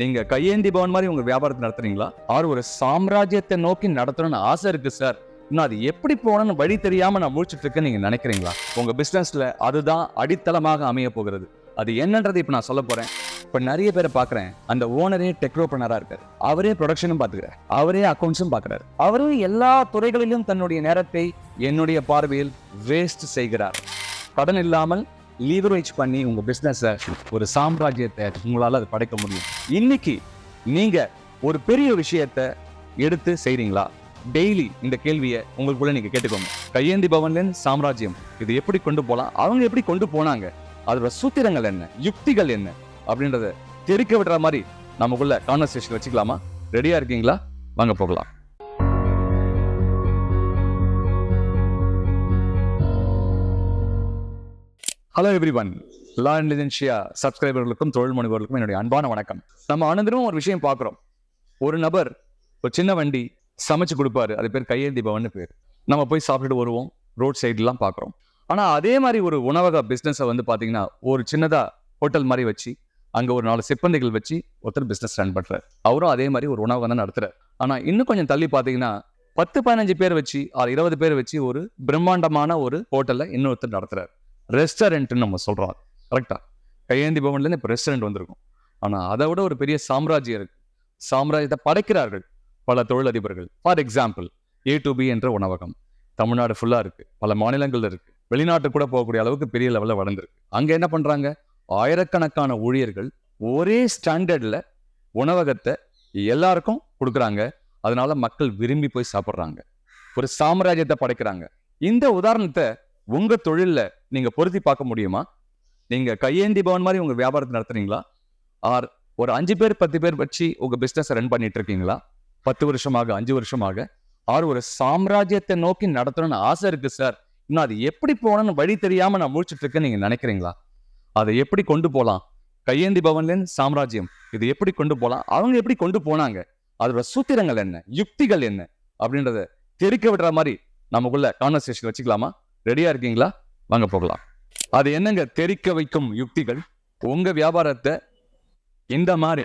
நீங்க கையேந்தி பவன் மாதிரி உங்க வியாபாரத்தை நடத்துறீங்களா? ஆர் ஒரு சாம்ராஜ்யத்தை நோக்கி நடத்தணும்னு ஆசை இருக்கு சார், இன்னும் அது எப்படி போகணும்னு வழி தெரியாம நான் முழிச்சிட்டு இருக்கேன்னு நீங்க நினைக்கிறீங்களா? உங்க பிசினஸ்ல அதுதான் அடித்தளமாக அமைய போகிறது. அது என்னன்றது இப்ப நான் சொல்ல போறேன். இப்ப நிறைய பேரை பாக்குறேன், அந்த ஓனரே டெக்னோபிரனரா இருக்காரு, அவரே ப்ரொடக்ஷனும் பாத்துக்கிறார், அவரே அக்கௌண்ட்ஸும் பாக்குறாரு, அவரும் எல்லா துறைகளிலும் தன்னுடைய நேரத்தை என்னுடைய பார்வையில் வேஸ்ட் செய்கிறார். கடன் இல்லாமல் லீவரேஜ் பண்ணி உங்க பிசினஸ் ஒரு சாம்ராஜ்யத்தை உங்களால அது படைக்க முடியும். இன்னைக்கு நீங்க ஒரு பெரிய விஷயத்தை எடுத்து செய்றீங்களா? டெய்லி இந்த கேள்வியை உங்களுக்குள்ள நீங்க கேட்டுக்கோங்க. கையேந்தி பவன்ல சாம்ராஜ்யம் இது எப்படி கொண்டு போலாம், அவங்க எப்படி கொண்டு போனாங்க, அதோட சூத்திரங்கள் என்ன, யுக்திகள் என்ன அப்படின்றத தெரிக்க விடுற மாதிரி நமக்குள்ள கான்வர்சேஷன் வச்சுக்கலாமா? ரெடியா இருக்கீங்களா? வாங்க போகலாம். ஹலோ எவ்ரிவன், லா அண்ட் லிஜென்ஷியா சப்ஸ்கிரைபர்களுக்கும் தொழில் முனைவோர்களுக்கும் என்னுடைய அன்பான வணக்கம். நம்ம அனந்தரும் ஒரு விஷயம் பார்க்குறோம். ஒரு நபர் ஒரு சின்ன வண்டி சமைச்சு கொடுப்பாரு, அது பேர் கையேந்தி பவன் பேர். நம்ம போய் சாப்பிட்டுட்டு வருவோம், ரோட் சைட்லாம் பார்க்குறோம். ஆனால் அதே மாதிரி ஒரு உணவக பிஸ்னஸை வந்து பார்த்தீங்கன்னா ஒரு சின்னதாக ஹோட்டல் மாதிரி வச்சு அங்கே ஒரு 4 சிப்பந்திகள் வச்சு ஒருத்தர் பிஸ்னஸ் ரன் பண்ணுறாரு. அவரும் அதே மாதிரி ஒரு உணவகம் தான் நடத்துறாரு. ஆனால் இன்னும் கொஞ்சம் தள்ளி பார்த்தீங்கன்னா 10-15 பேர் வச்சு 20 பேர் வச்சு ஒரு பிரம்மாண்டமான ஒரு ஹோட்டலை இன்னொருத்தர் நடத்துறாரு. ரெஸ்டாரண்ட்னு நம்ம சொல்றோம், கரெக்டா? கையேந்தி பவன்ல இப்போ ரெஸ்டாரண்ட் வந்திருக்கும். ஆனா அதை விட ஒரு பெரிய சாம்ராஜ்யம் இருக்கு. சாம்ராஜ்யத்தை படைக்கிறார்கள் பல தொழிலதிபர்கள். ஃபார் எக்ஸாம்பிள், A2B என்ற உணவகம் தமிழ்நாடு ஃபுல்லா இருக்கு, பல மாநிலங்கள்ல இருக்கு, வெளிநாட்டு கூட போகக்கூடிய அளவுக்கு பெரிய லெவலில் வளர்ந்துருக்கு. அங்க என்ன பண்றாங்க, ஆயிரக்கணக்கான ஊழியர்கள் ஒரே ஸ்டாண்டர்ட்ல உணவகத்தை எல்லாருக்கும் கொடுக்குறாங்க. அதனால மக்கள் விரும்பி போய் சாப்பிட்றாங்க, ஒரு சாம்ராஜ்யத்தை படைக்கிறாங்க. இந்த உதாரணத்தை உங்க தொழில்ல நீங்க பொருத்தி பார்க்க முடியுமா? நீங்க கையேந்தி பவன் மாதிரி உங்க வியாபாரத்தை நடத்துறீங்களா? ஆர் ஒரு 5 பேர் 10 பேர் வச்சு உங்க பிசினஸ் ரன் பண்ணிட்டு இருக்கீங்களா? 10 வருஷமாக 5 வருஷமாக? ஆர் ஒரு சாம்ராஜ்யத்தை நோக்கி நடத்தணும்னு ஆசை இருக்கு சார், இன்னும் அது எப்படி போகணும்னு வழி தெரியாம நான் முழிச்சிட்டு இருக்கேன்னு நீங்க நினைக்கிறீங்களா? அதை எப்படி கொண்டு போலாம்? கையேந்தி பவன்ல சாம்ராஜ்யம் இது எப்படி கொண்டு போலாம், அவங்க எப்படி கொண்டு போனாங்க, அதோட சூத்திரங்கள் என்ன, யுக்திகள் என்ன அப்படின்றத தெரிக்க விடுற மாதிரி நமக்குள்ள கான்வர்சேஷன் வச்சுக்கலாமா? ரெடியா இருக்கீங்களா? வாங்க போகலாம். அது என்னங்க தெரிக்க வைக்கும் யுக்திகள்? உங்க வியாபாரத்தை இந்த மாதிரி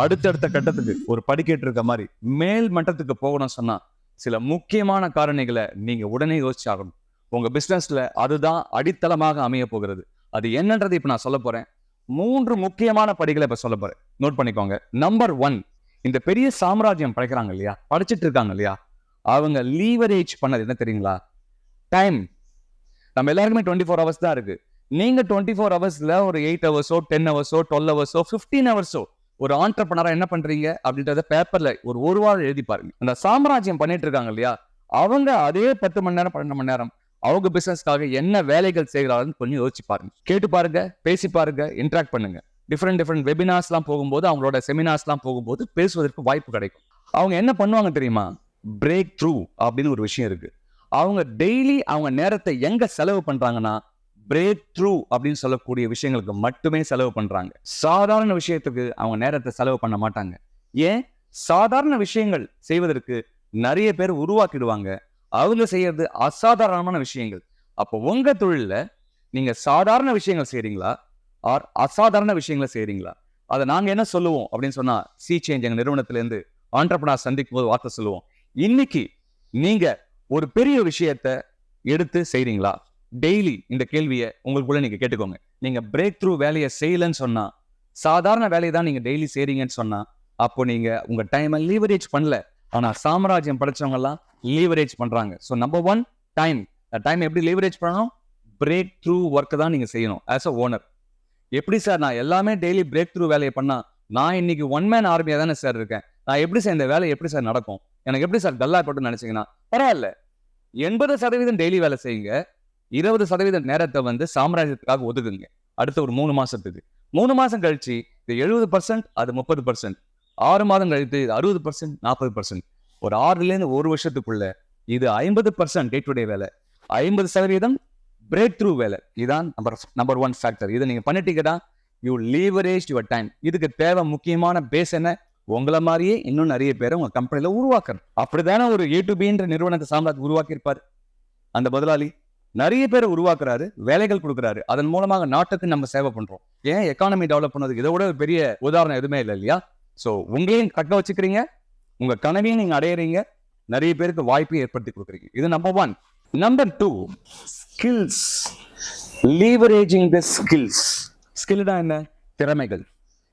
அடுத்தடுத்த கட்டத்துக்கு ஒரு படிக்கட்டு இருக்க மாதிரி மேல் மட்டத்துக்கு போகணும் சொன்னா சில முக்கியமான காரணிகளை நீங்க உடனே யோசிச்சாகணும். உங்க பிசினஸ்ல அதுதான் அடித்தளமாக அமைய போகிறது. அது என்னன்றது இப்ப நான் சொல்ல போறேன். 3 முக்கியமான படிகளை இப்ப சொல்ல போறேன், நோட் பண்ணிக்கோங்க. நம்பர் 1, இந்த பெரிய சாம்ராஜ்யம் படைக்கிறாங்க இல்லையா, படைச்சிட்டு இருக்காங்க இல்லையா, அவங்க லீவரேஜ் பண்ணது என்ன தெரியுங்களா? டைம். நம்ம எல்லாருக்குமே 24 hours தான் இருக்கு. நீங்க 24 hours ஒரு 8 hours 10 hours 12 hours 15 hours ஒரு ஆண்டர்பிரனரா என்ன பண்றீங்க அப்படின்றத பேப்பர்ல ஒரு வாரம் எழுதி பாருங்க. அந்த சாம்ராஜ்யம் பண்ணிட்டு இருக்காங்க இல்லையா, அவங்க அதே 10 மணி நேரம் 12 மணி நேரம் அவங்க பிசினஸ்க்காக என்ன வேலைகள் செய்கிறாங்கன்னு கொஞ்சம் யோசிச்சு பாருங்க, கேட்டு பாருங்க, பேசி பாருங்க, இன்டராக்ட் பண்ணுங்க. டிஃப்ரெண்ட் வெபினார்ஸ்லாம் போகும்போது, அவங்களோட செமினார்ஸ்லாம் போகும்போது பேசுவதற்கு வாய்ப்பு கிடைக்கும். அவங்க என்ன பண்ணுவாங்க தெரியுமா? பிரேக் த்ரூ அப்படின்னு ஒரு விஷயம் இருக்கு. அவங்க டெய்லி அவங்க நேரத்தை எங்க செலவு பண்றாங்கன்னா பிரேக் த்ரூ அப்படின்னு சொல்லக்கூடிய விஷயங்களுக்கு மட்டுமே செலவு பண்றாங்க. சாதாரண விஷயத்துக்கு அவங்க நேரத்தை செலவு பண்ண மாட்டாங்க. ஏன்? சாதாரண விஷயங்கள் செய்வதற்கு நிறைய பேர் உருவாக்கிடுவாங்க, அவங்க செய்யறது அசாதாரணமான விஷயங்கள். அப்போ உங்க தொழில நீங்க சாதாரண விஷயங்கள் செய்றீங்களா ஆர் அசாதாரண விஷயங்களை செய்றீங்களா? அதை நாங்க என்ன சொல்லுவோம் அப்படின்னு சொன்னா, சி சேஞ்ச் எங்க நிறுவனத்துல இருந்து ஆண்டர்பிரனர் சந்திக்கும் போது வார்த்தை சொல்லுவோம், இன்னைக்கு நீங்க ஒரு பெரிய விஷயத்தை எடுத்து செய்றீங்களா? டெய்லி இந்த கேள்வியை உங்களுக்குள்ள நீங்க கேட்டுக்கோங்க. நீங்க பிரேக் த்ரூ வேலையை செய்யலன்னு சொன்னா, சாதாரண வேலையை தான் நீங்க டெய்லி செய்றீங்கன்னு சொன்னா, அப்போ நீங்க உங்க டைமை லீவரேஜ் பண்ணல. ஆனா சாம்ராஜ்யம் படைச்சவங்க எல்லாம் லீவரேஜ் பண்றாங்க. So number 1, time. டைம் எப்படி லீவரேஜ் பண்ணணும்? பிரேக் த்ரூ ஒர்க் தான் நீங்க செய்யணும் ஆஸ் அ ஓனர். எப்படி சார் நான் எல்லாமே டெய்லி பிரேக் த்ரூ வேலையை பண்ணா, நான் இன்னைக்கு 1 man ஆர்மியா தானே சார் இருக்கேன், நான் எப்படி சார் இந்த வேலை எப்படி சார் நடக்கும், எனக்கு எப்படி சார் டல்லா போட்டு நினைச்சீங்கன்னா பரவாயில்ல. 80% டெய்லி வேலை செய்யுங்க, 20% நேரத்தை வந்து சாம்ராஜ்யத்துக்காக ஒதுக்குங்க. அடுத்த ஒரு 3 மாசத்துக்கு. 3 மாசம் கழிச்சு இது 70%, அது 30%. 6 மாதம் கழித்து இது 60%, 40%. ஒரு 6லேருந்து 1 வருஷத்துக்குள்ள இது 50% டே டு டே வேலை, 50% பிரேக் த்ரூ வேலை. இதுதான் நம்பர் 1 ஃபேக்டர். இதை நீங்க பண்ணிட்டீங்கன்னா யூ லீவரேஜ் யுவர் டைம். இதுக்கு தேவை முக்கியமான பேஸ் என்ன? உங்களை மாதிரியே இன்னும் நிறைய பேரை உங்க கம்பெனில உருவாக்கணும். அப்படித்தானே ஒரு A2B நிறுவனத்தை சாம்ராஜ் உருவாக்கி இருப்பாரு அந்த முதலாளி. நிறைய பேரை உருவாக்குறாரு, வேலைகள் கொடுக்குறாரு. அதன் மூலமாக நாட்டுக்கு நம்ம சேவை பண்றோம். ஏன் எக்கானமி டெவலப் பண்ணதுக்கு இதை விட ஒரு பெரிய உதாரணம் எதுவுமே இல்லை இல்லையா? ஸோ உங்களையும் தக்க வச்சுக்கிறீங்க, உங்க கனவையும் நீங்க அடையிறீங்க, நிறைய பேருக்கு வாய்ப்பை ஏற்படுத்தி கொடுக்குறீங்க. இது number 1. Number 2, skills. Leveraging the skills. Skill தான் என்ன? திறமைகள்.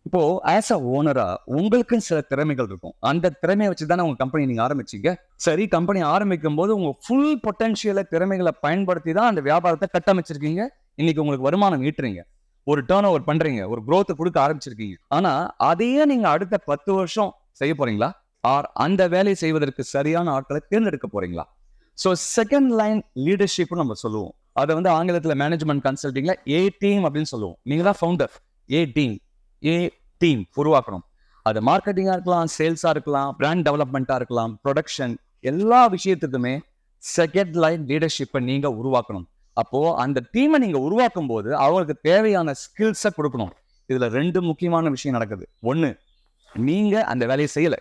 இப்போ ஆஸ் அ ஓனரா உங்களுக்கும் சில திறமைகள் இருக்கும். அந்த திறமையை வச்சு தானே உங்க கம்பெனி நீங்க ஆரம்பிச்சீங்க. சரி, கம்பெனி ஆரம்பிக்கும் போது உங்க ஃபுல் பொட்டன்ஷியலை, திறமைகளை பயன்படுத்தி தான் அந்த வியாபாரத்தை கட்டமைச்சிருக்கீங்க. இன்னைக்கு உங்களுக்கு வருமானம் ஈட்டுறீங்க, ஒரு டர்ன் ஓவர் பண்றீங்க, ஒரு growth கொடுக்க ஆரம்பிச்சிருக்கீங்க. ஆனா அதையே நீங்க அடுத்த 10 வருஷம் செய்ய போறீங்களா? ஆர் அந்த வேலையை செய்வதற்கு சரியான ஆட்களை தேர்ந்தெடுக்க போறீங்களா? ஸோ செகண்ட் லைன் லீடர்ஷிப் நம்ம சொல்லுவோம். அதை வந்து ஆங்கிலத்துல மேனேஜ்மெண்ட் கன்சல்டிங்ல ஏ டீம் அப்படின்னு சொல்லுவோம். நீங்க தான் ஃபவுண்டர். ஏ டீம் உருவாக்கணும். அது மார்க்கெட்டிங்கா இருக்கலாம், சேல்ஸா இருக்கலாம், பிராண்ட் டெவலப்மெண்டா இருக்கலாம், ப்ரொடக்ஷன், எல்லா விஷயத்துக்குமே செகண்ட் லைன் லீடர்ஷிப்பை நீங்க உருவாக்கணும். அப்போ அந்த டீமை நீங்க உருவாக்கும் போது அவங்களுக்கு தேவையான ஸ்கில்ஸை கொடுக்கணும். இதுல 2 முக்கியமான விஷயம் நடக்குது. 1, நீங்க அந்த வேலையை செய்யல,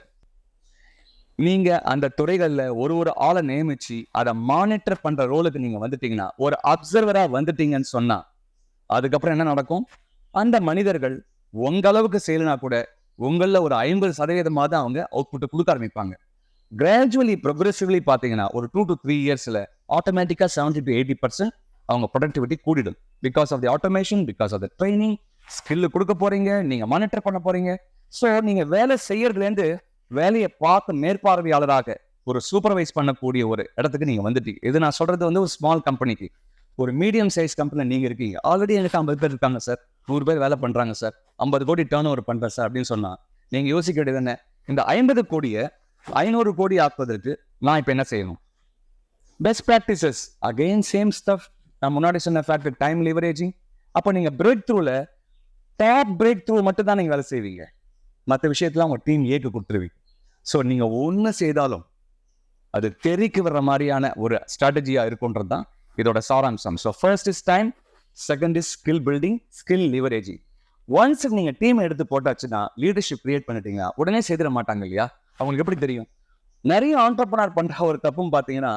நீங்க அந்த துறைகள்ல ஒரு ஆளை நியமிச்சு அதை மானிட்டர் பண்ற ரோலுக்கு நீங்க வந்துட்டீங்கன்னா, ஒரு அப்சர்வரா வந்துட்டீங்கன்னு சொன்னா, அதுக்கப்புறம் என்ன நடக்கும்? அந்த மனிதர்கள் உங்க அளவுக்கு செய்யலனா கூட உங்கள ஒரு 50% அவங்க அவுட்புட் கொடுக்க ஆரம்பிப்பாங்க. கிராஜுவலி ப்ரொக்ரெசிவ்லி பாத்தீங்கன்னா ஒரு 2 to 3 இயர்ஸ்ல ஆட்டோமேட்டிக்கா 70 to 80% அவங்க ப்ரொடக்டிவிட்டி கூடிடும். Because of the automation, because of the training. Skill கொடுக்க போறீங்க, நீங்க மானிட்டர் பண்ண போறீங்க. ஸோ நீங்க வேலை செய்யறதுல இருந்து வேலையை பார்க்க மேற்பார்வையாளராக ஒரு சூப்பர்வைஸ் பண்ணக்கூடிய ஒரு இடத்துக்கு நீங்க வந்துட்டீங்க. இது நான் சொல்றது வந்து ஒரு ஸ்மால் கம்பெனிக்கு. ஒரு மீடியம் சைஸ் கம்பெனியில் நீங்க இருக்கீங்க. ஆல்ரெடி எனக்கு 50 பேர் இருக்காங்க சார், 100 பேர் வேலை பண்றாங்க சார், 50 கோடி டர்ன் ஓவர் பண்றேன் சார் அப்படின்னு சொன்னா, நீங்க யோசிக்க வேண்டியது என்ன? இந்த 50 கோடியை 500 கோடி ஆக்குவதற்கு நான் இப்ப என்ன செய்யணும்? Best practices, again same stuff. நான் முன்னாடி சொன்ன ஃபேக்டர் டைம் லிவரேஜிங். அப்போ நீங்க பிரேக் த்ரூல டாப் பிரேக் த்ரூ மட்டும் தான் நீங்க வேலை செய்வீங்க. மற்ற விஷயத்துல உங்க டீம் ஏக்கு கொடுத்துருவீங்க. ஸோ நீங்க ஒன்று செய்தாலும் அது தெரிக்கு வர்ற மாதிரியான ஒரு ஸ்ட்ராட்டஜியா இருக்குன்றது தான் இதோட சாராம்சம். So first is time, second is skill building, skill leveraging. Once நீங்க டீம் எடுத்து போட்டாச்சுன்னா, லீடர்ஷிப் கிரியேட் பண்ணிட்டீங்கன்னா உடனே செய்திட மாட்டாங்க இல்லையா? அவங்களுக்கு எப்படி தெரியும்? நிறைய ஆண்டர்பனர் பண்ற ஒரு தப்பும் பார்த்தீங்கன்னா,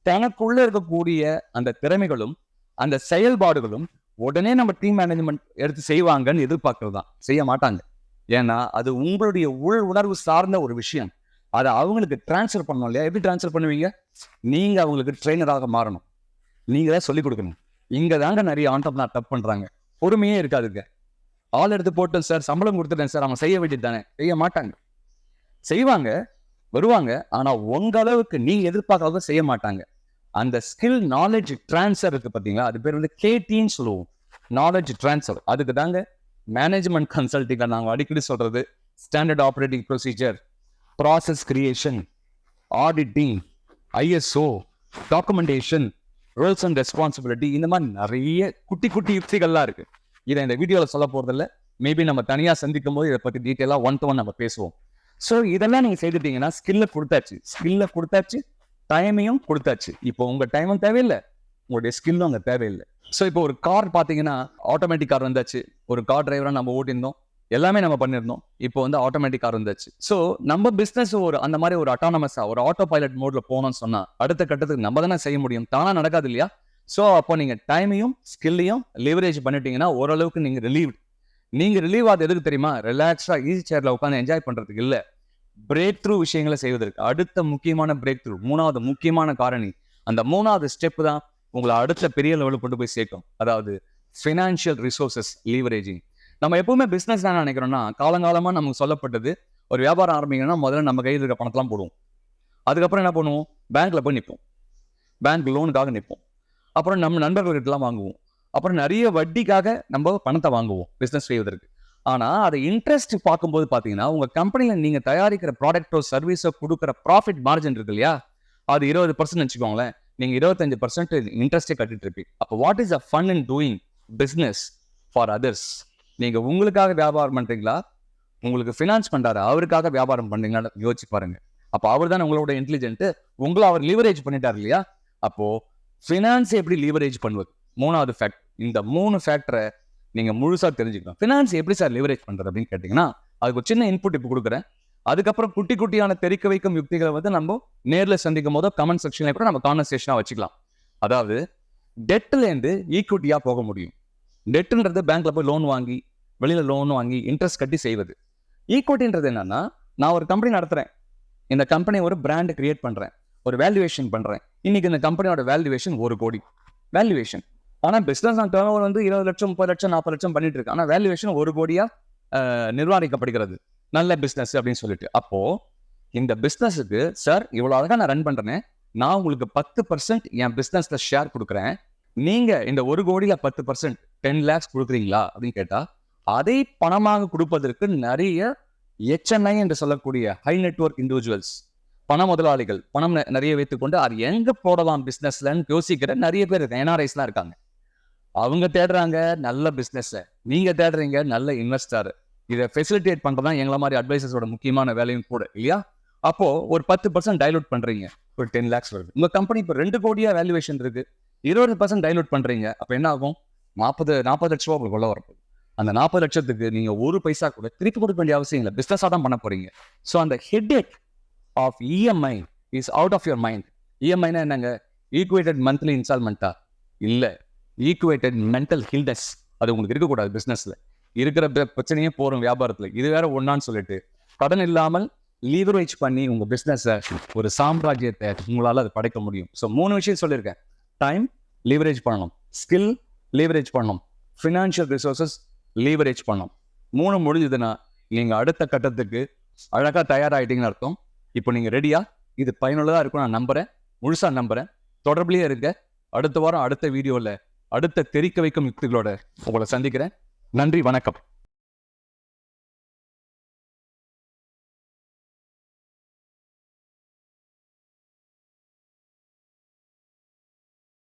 தனக்குள்ள இருக்கக்கூடிய அந்த திறமைகளும் அந்த செயல்பாடுகளும் உடனே நம்ம டீம் மேனேஜ்மெண்ட் எடுத்து செய்வாங்கன்னு எதிர்பார்க்கறது தான். செய்ய மாட்டாங்க. ஏன்னா அது உங்களுடைய உள் உணர்வு சார்ந்த ஒரு விஷயம். அதை அவங்களுக்கு டிரான்ஸ்ஃபர் பண்ணணும் இல்லையா? எப்படி டிரான்ஸ்ஃபர் பண்ணுவீங்க? நீங்க அவங்களுக்கு ட்ரெயினராக மாறணும், நீங்க தான் சொல்லிக் கொடுக்கணும். இங்க தாங்க நிறைய ஆண்டர்பனர் தப்பு பண்றாங்க. பொறுமையே இருக்காதுங்க. ஆள் எடுத்து போட்டேன் சார், சம்பளம் கொடுத்துட்டேன் சார், அவங்க செய்ய வேண்டியது தானே. செய்ய மாட்டாங்க. செய்வாங்க, வருவாங்க, ஆனா உங்க அளவுக்கு நீங்க எதிர்பார்க்காத செய்ய மாட்டாங்க. அந்த ஸ்கில் நாலேஜ் டிரான்ஸ்ஃபர் இருக்கு பாத்தீங்களா, அது பேர் வந்து கேடின்னு சொல்லுவோம். Knowledge transfer. அதுக்கு தாங்க மேனேஜ்மெண்ட் கன்சல்டிங்ல நாங்கள் அடிக்கடி சொல்றது standard operating procedure, process creation, auditing, ISO, documentation, roles and responsibility, இந்த மாதிரி நிறைய குட்டி குட்டி யுக்திகள்லாம் இருக்கு. இதை இந்த வீடியோவில் சொல்ல போறதில்ல. மேபி நம்ம தனியாக சந்திக்கும் போது இதை பற்றி டீட்டெயிலாக 1-to-1 நம்ம பேசுவோம். ஸோ இதெல்லாம் நீங்கள் செய்துட்டீங்கன்னா ஸ்கில்லை கொடுத்தாச்சு, டைமையும் கொடுத்தாச்சு. இப்போ உங்க டைமும் தேவையில்லை, உங்களுடைய ஸ்கில்லும் அங்கே தேவையில்லை. ஸோ இப்போ ஒரு கார் பார்த்தீங்கன்னா ஆட்டோமேட்டிக் கார் வந்தாச்சு. ஒரு கார் டிரைவராக நம்ம ஓட்டியிருந்தோம், எல்லாமே நம்ம பண்ணியிருந்தோம். இப்போ வந்து ஆட்டோமேட்டிக் கார் வந்தாச்சு. ஸோ நம்ம பிஸ்னஸ் ஒரு அந்த மாதிரி ஒரு அட்டானமஸா ஒரு ஆட்டோ பைலட் மோட்ல போனோம்னு சொன்னா அடுத்த கட்டத்துக்கு நம்ம தானே செய்ய முடியும், தானா நடக்காது இல்லையா? ஸோ அப்போ நீங்க டைமையும் ஸ்கில்லையும் லிவரேஜ் பண்ணிட்டீங்கன்னா ஓரளவுக்கு நீங்க ரிலீவ் ஆகுது. எதுக்கு தெரியுமா? ரிலாக்ஸா ஈஸி சேர்ல உட்காந்து என்ஜாய் பண்றதுக்கு இல்ல, பிரேக் த்ரூ விஷயங்களை செய்வதற்கு. அடுத்த முக்கியமான பிரேக் த்ரூ, 3வது முக்கியமான காரணி, அந்த 3வது ஸ்டெப் தான் உங்களை அடுத்த பெரிய லெவலுக்கு கொண்டு போய் சேர்க்கும். அதாவது ஃபினான்ஷியல் ரிசோர்சஸ் லீவரேஜிங். நம்ம எப்பவுமே பிசினஸ் என்ன நினைக்கிறோம்னா, காலங்காலமா நமக்கு சொல்லப்பட்டது ஒரு வியாபாரம் ஆரம்பிக்கணும்னா முதல்ல நம்ம கையில் இருக்க பணத்தெல்லாம் போடுவோம். அதுக்கப்புறம் என்ன பண்ணுவோம்? பேங்க்ல போய் நிற்போம், பேங்க் லோனுக்காக நிற்போம். அப்புறம் நம்ம நண்பர்கள்கிட்டலாம் வாங்குவோம். அப்புறம் நிறைய வட்டிக்காக நம்ம பணத்தை வாங்குவோம் பிசினஸ் செய்வதற்கு. ஆனா அதை இன்ட்ரெஸ்ட் பார்க்கும்போது பாத்தீங்கன்னா, உங்க கம்பெனில நீங்க தயாரிக்கிற ப்ராடக்டோ சர்வீஸோ கொடுக்குற ப்ராஃபிட் மார்ஜின் இருக்கு இல்லையா, அது 20% வச்சுக்கோங்களேன். நீங்க 25% இன்ட்ரெஸ்டே கட்டிட்டு இருப்பீங்க. அப்போ what is the fun in doing business for others? நீங்க உங்களுக்காக வியாபாரம் பண்றீங்களா, உங்களுக்கு ஃபினான்ஸ் பண்றாரு அவருக்காக வியாபாரம் பண்றீங்களான்னு யோசிச்சு பாருங்க. அப்போ அவர் தான் உங்களோட இன்டெலிஜென்ட், உங்களை அவர் லீவரேஜ் பண்ணிட்டாரு இல்லையா? அப்போ ஃபினான்ஸ் எப்படி லீவரேஜ் பண்ணுவது? 3வது ஃபேக்ட். இந்த 3 ஃபேக்டரை நீங்க முழுசா தெரிஞ்சுக்கணும். ஃபினான்ஸ் எப்படி சார் லீவரேஜ் பண்றது அப்படின்னு கேட்டீங்கன்னா, அதுக்கு ஒரு சின்ன இன்புட் இப்போ கொடுக்குறேன். அதுக்கப்புறம் குட்டி குட்டியான தெரிக்க வைக்கும் யுக்திகளை வந்து நம்ம நேரில் சந்திக்கும் போதோ கமெண்ட் செக்ஷன்ல கூட நம்ம கான்வர்சேஷனா வச்சுக்கலாம். அதாவது டெட்லேருந்து ஈக்விட்டியாக போக முடியும். டெட்டுன்றது பேங்க்ல போய் லோன் வாங்கி வெளியில லோன் வாங்கி இன்ட்ரெஸ்ட் கட்டி செய்வது. ஈக்விட்டின்றது என்னன்னா, நான் ஒரு கம்பெனி நடத்துறேன், இந்த கம்பெனி ஒரு பிராண்ட் கிரியேட் பண்றேன், ஒரு வேல்யூவேஷன் பண்றேன். இன்னைக்கு இந்த கம்பெனியோட வேல்யூவேஷன் 1 கோடி வேல்யூவேஷன். ஆனா பிசினஸ் டர்ன் ஓவர் வந்து 20 லட்சம் 30 லட்சம் 40 லட்சம் பண்ணிட்டு இருக்கு. ஆனா வேல்யூவேஷன் 1 கோடியா நிர்வாகிக்கப்படுகிறது. நல்ல பிசினஸ் அப்படின்னு சொல்லிட்டு. அப்போ இந்த பிசினஸுக்கு சார் இவ்வளவு அழகா நான் ரன் பண்றேன், நான் உங்களுக்கு 10% என் பிசினஸ்ல ஷேர் கொடுக்குறேன், நீங்க இந்த 1 கோடியில 10% 10 lakhs கொடுக்குறீங்களா அப்படின்னு கேட்டா, அதை பணமாக கொடுப்பதற்கு நிறைய HNI என்று சொல்லக்கூடிய ஹை நெட்வொர்க் இண்டிவிஜுவல்ஸ், பண முதலாளிகள், பணம் நிறைய வைத்துக்கொண்டு அது எங்க போடலாம் பிசினஸ்லன்னு யோசிக்கிற நிறைய பேர் இருக்காங்க. NRIஸ்லாம் இருக்காங்க. அவங்க தேடுறாங்க நல்ல பிசினஸ், நீங்க தேடுறீங்க நல்ல இன்வெஸ்டர். இதை ஃபெசிலிட்டேட் பண்றதுதான் எங்களை மாதிரி அட்வைசர்ஸோட முக்கியமான வேலையும் கூட இல்லையா? அப்போ ஒரு 10% டைலூட் பண்றீங்க, ஒரு 10 lakhs வருது. உங்க கம்பெனி இப்போ 2 கோடியா வேல்யூவேஷன் இருக்கு, 20% டைலூட் பண்றீங்க, அப்ப என்ன ஆகும்? 40 லட்ச ரூபா உங்களுக்கு உள்ள வரப்போகுது. அந்த 40 லட்சத்துக்கு நீங்க 1 பைசா கூட திருப்பி கொடுக்க வேண்டிய அவசியம் இல்லை, பிசினஸா தான் பண்ண போறீங்க. ஸோ அந்த headache of EMI is out of your mind. EMIனா என்னங்க? ஈக்குவேட்டட் மந்த்லி இன்ஸ்டால்மெண்ட்டா? இல்ல, ஈக்குவேட்டட் மென்டல் ஹில்னஸ். அது உங்களுக்கு இருக்கக்கூடாது. பிசினஸ்ல இருக்கிற பிரச்சனையே போறோம் வியாபாரத்துல, இது வேற ஒன்னான்னு சொல்லிட்டு கடன் இல்லாமல் லீவரேஜ் பண்ணி உங்க பிசினஸ் ஒரு சாம்ராஜ்யத்தை உங்களால அது படைக்க முடியும். ஸோ 3 விஷயம் சொல்லியிருக்கேன். டைம் லீவரேஜ் பண்ணணும், ஸ்கில் லீவரேஜ் பண்ணணும், ஃபினான்ஷியல் ரிசோர்சஸ் லீவரேஜ் பண்ணணும். 3 முடிஞ்சதுன்னா நீங்க அடுத்த கட்டத்துக்கு அழகா தயாராகிட்டீங்கன்னு அர்த்தம். இப்போ நீங்க ரெடியா? இது பயனுள்ளதா இருக்கும் நான் நம்புறேன், முழுசா நம்புறேன். தொடர்பிலேயே இருக்க. அடுத்த வாரம் அடுத்த வீடியோல அடுத்த தெரிக்க வைக்கும் யுக்திகளோட உங்களை சந்திக்கிறேன். நன்றி, வணக்கம்.